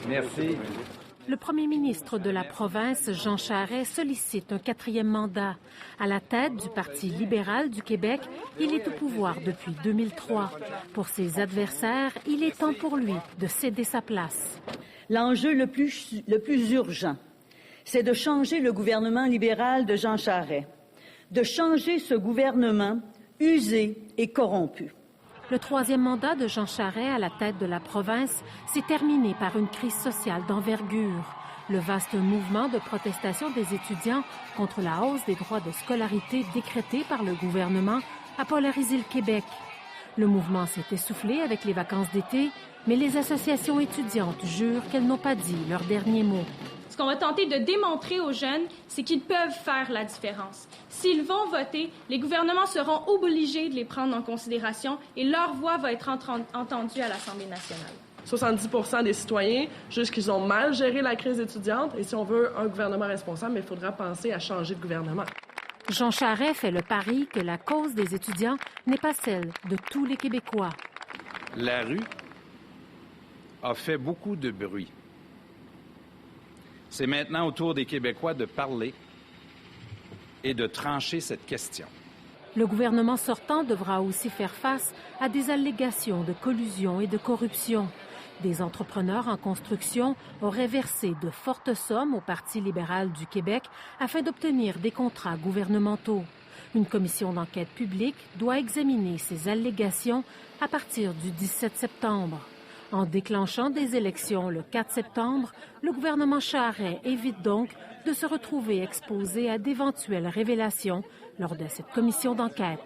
Merci. Le premier ministre de la province, Jean Charest, sollicite un 4e mandat. À la tête du Parti libéral du Québec, il est au pouvoir depuis 2003. Pour ses adversaires, il est temps pour lui de céder sa place. L'enjeu le plus urgent, c'est de changer le gouvernement libéral de Jean Charest, de changer ce gouvernement usé et corrompu. Le 3e mandat de Jean Charest à la tête de la province s'est terminé par une crise sociale d'envergure. Le vaste mouvement de protestation des étudiants contre la hausse des droits de scolarité décrétés par le gouvernement a polarisé le Québec. Le mouvement s'est essoufflé avec les vacances d'été, mais les associations étudiantes jurent qu'elles n'ont pas dit leur dernier mot. Ce qu'on va tenter de démontrer aux jeunes, c'est qu'ils peuvent faire la différence. S'ils vont voter, les gouvernements seront obligés de les prendre en considération et leur voix va être entendue à l'Assemblée nationale. 70% des citoyens jugent qu'ils ont mal géré la crise étudiante et si on veut un gouvernement responsable, il faudra penser à changer de gouvernement. Jean Charest fait le pari que la cause des étudiants n'est pas celle de tous les Québécois. La rue a fait beaucoup de bruit. C'est maintenant au tour des Québécois de parler et de trancher cette question. Le gouvernement sortant devra aussi faire face à des allégations de collusion et de corruption. Des entrepreneurs en construction auraient versé de fortes sommes au Parti libéral du Québec afin d'obtenir des contrats gouvernementaux. Une commission d'enquête publique doit examiner ces allégations à partir du 17 septembre. En déclenchant des élections le 4 septembre, le gouvernement Charest évite donc de se retrouver exposé à d'éventuelles révélations lors de cette commission d'enquête.